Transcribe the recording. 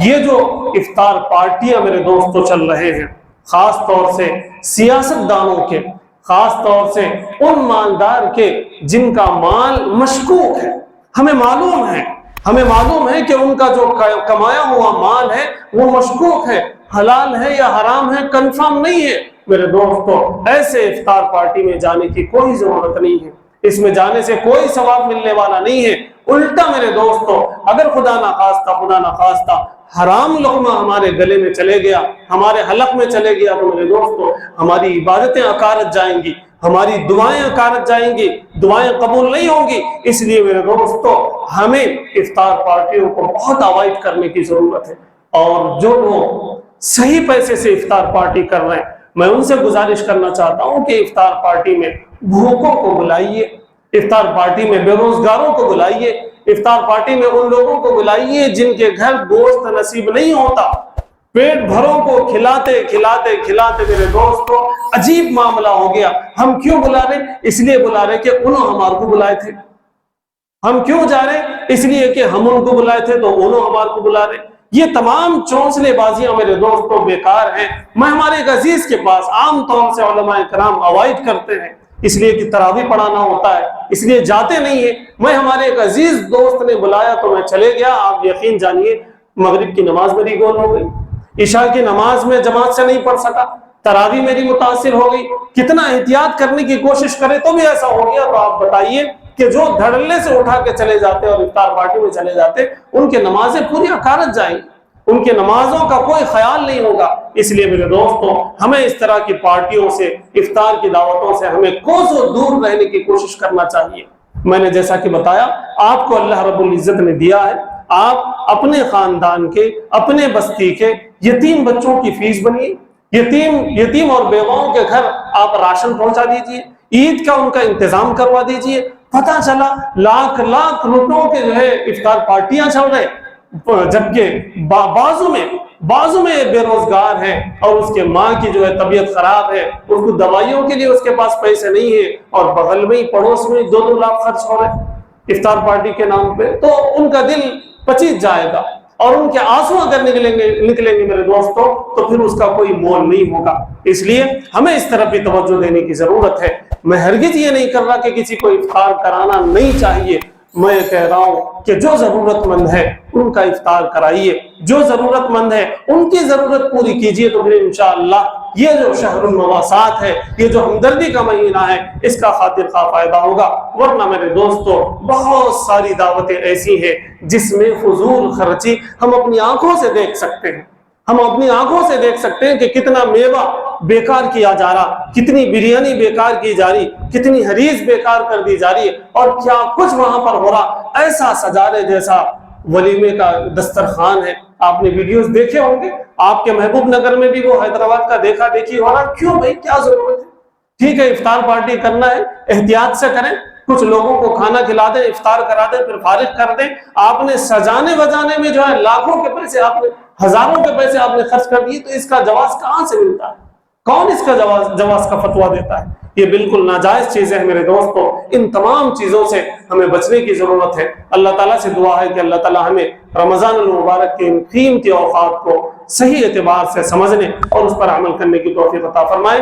یہ جو افطار پارٹیاں میرے دوستوں چل رہے ہیں، خاص طور سے سیاست دانوں کے، خاص طور سے ان مالدار کے جن کا مال مشکوک ہے، ہمیں معلوم ہے کہ ان کا جو کمایا ہوا مال ہے وہ مشکوک ہے، حلال ہے یا حرام ہے کنفرم نہیں ہے۔ میرے دوستو، ایسے افطار پارٹی میں جانے کی کوئی ضرورت نہیں ہے، اس میں جانے سے کوئی ثواب ملنے والا نہیں ہے۔ الٹا میرے دوستو، اگر خدا نخواستہ حرام لقمہ ہمارے گلے میں چلے گیا، ہمارے حلق میں چلے گیا، تو میرے دوستو ہماری عبادتیں اکارت جائیں گی، ہماری دعائیں اکارت جائیں گی، دعائیں قبول نہیں ہوں گی۔ اس لیے میرے دوستو ہمیں افطار پارٹیوں کو بہت اوائڈ کرنے کی ضرورت ہے، اور جو لوگ صحیح پیسے سے افطار پارٹی کر رہے ہیں، میں ان سے گزارش کرنا چاہتا ہوں کہ افطار پارٹی میں بھوکوں کو بلائیے، افطار پارٹی میں بے روزگاروں کو بلائیے، افطار پارٹی میں ان لوگوں کو بلائیے جن کے گھر گوشت نصیب نہیں ہوتا، پیٹ بھروں کو کھلاتے میرے دوستو عجیب معاملہ ہو گیا۔ ہم کیوں بلا رہے؟ اس لیے بلا رہے کہ انہوں ہمارے کو بلائے تھے۔ ہم کیوں جا رہے؟ اس لیے کہ ہم ان کو بلائے تھے تو انہوں ہمارے کو بلا رہے۔ یہ تمام چونسلے بازیاں میرے دوستو بیکار ہیں۔ میں ہمارے ایک عزیز کے پاس عام طور سے علماء کرام اوائڈ کرتے ہیں، اس لیے کہ تراویح پڑھانا ہوتا ہے، اس لیے جاتے نہیں ہیں۔ میں ہمارے ایک عزیز دوست نے بلایا تو میں چلے گیا۔ آپ یقین جانیے مغرب کی نماز میری گول ہو گئی، عشاء کی نماز میں جماعت سے نہیں پڑھ سکا، تراویح میری متاثر ہو گئی۔ کتنا احتیاط کرنے کی کوشش کرے تو بھی ایسا ہو گیا۔ تو آپ بتائیے کہ جو دھڑلے سے اٹھا کے چلے جاتے اور افطار پارٹی میں چلے جاتے، ان کے نمازیں پوری اکارت جائیں گی، ان کے نمازوں کا کوئی خیال نہیں ہوگا۔ اس لیے میرے دوستوں ہمیں اس طرح کی پارٹیوں سے، افطار کی دعوتوں سے ہمیں کوسوں دور رہنے کی کوشش کرنا چاہیے۔ میں نے جیسا کہ بتایا، آپ کو اللہ رب العزت نے دیا ہے، آپ اپنے خاندان کے، اپنے بستی کے یتیم بچوں کی فیس بنیے، یتیم اور بیواؤں کے گھر آپ راشن پہنچا دیجئے، عید کا ان کا انتظام کروا دیجئے۔ پتہ چلا لاکھ روپوں کے جو ہے افطار پارٹیاں چل رہے، جبکہ بازو میں بے روزگار ہے اور اس کے ماں کی جو ہے طبیعت خراب ہے، اس کو دوائیوں کے لیے اس کے پاس پیسے نہیں ہے، اور بغل میں ہی پڑوس میں 2-2 لاکھ خرچ ہو رہے افطار پارٹی کے نام پہ، تو ان کا دل پچیس جائے گا، اور ان کے آنسو اگر نکلیں گے میرے دوستوں تو پھر اس کا کوئی مول نہیں ہوگا۔ اس لیے ہمیں اس طرف بھی توجہ دینے کی ضرورت ہے۔ میں ہرگز یہ نہیں کر رہا کہ کسی کو افطار کرانا نہیں چاہیے، میں کہہ رہا ہوں کہ جو ضرورت مند ہے ان کا افطار کرائیے، جو ضرورت مند ہے ان کی ضرورت پوری کیجیے، تو پھر انشاءاللہ یہ جو شہر المواسات ہے، یہ جو ہمدردی کا مہینہ ہے، اس کا خاطر خواہ فائدہ ہوگا۔ ورنہ میرے دوستو بہت ساری دعوتیں ایسی ہیں جس میں فضول خرچی ہم اپنی آنکھوں سے دیکھ سکتے ہیں، ہم اپنی آنکھوں سے دیکھ سکتے ہیں کہ کتنا میوہ بیکار کیا جا رہا، کتنی بریانی بیکار کی جا رہی، کتنی حریص بیکار کر دی جا رہی ہے، اور کیا کچھ وہاں پر ہو رہا۔ ایسا سجارے جیسا ولیمے کا دسترخوان ہے، آپ نے ویڈیوز دیکھے ہوں گے، آپ کے محبوب نگر میں بھی وہ حیدرآباد کا دیکھا دیکھی ہو رہا۔ کیوں بھائی، کیا ضرورت ہے؟ ٹھیک ہے افطار پارٹی کرنا ہے، احتیاط سے کریں، کچھ لوگوں کو کھانا کھلا دیں، افطار کرا دیں، پھر فارغ کر دیں۔ آپ نے سجانے وجانے میں جو ہے لاکھوں کے پیسے، آپ نے ہزاروں کے پیسے آپ نے خرچ کر دیے، تو اس کا جواز کہاں سے ملتا ہے؟ کون اس کا جواز کا فتویٰ دیتا ہے؟ یہ بالکل ناجائز چیزیں ہیں میرے دوستو۔ ان تمام چیزوں سے ہمیں بچنے کی ضرورت ہے۔ اللہ تعالیٰ سے دعا ہے کہ اللہ تعالیٰ ہمیں رمضان المبارک کے ان قیمتی اوقات کو صحیح اعتبار سے سمجھنے اور اس پر عمل کرنے کی توفیق عطا فرمائے۔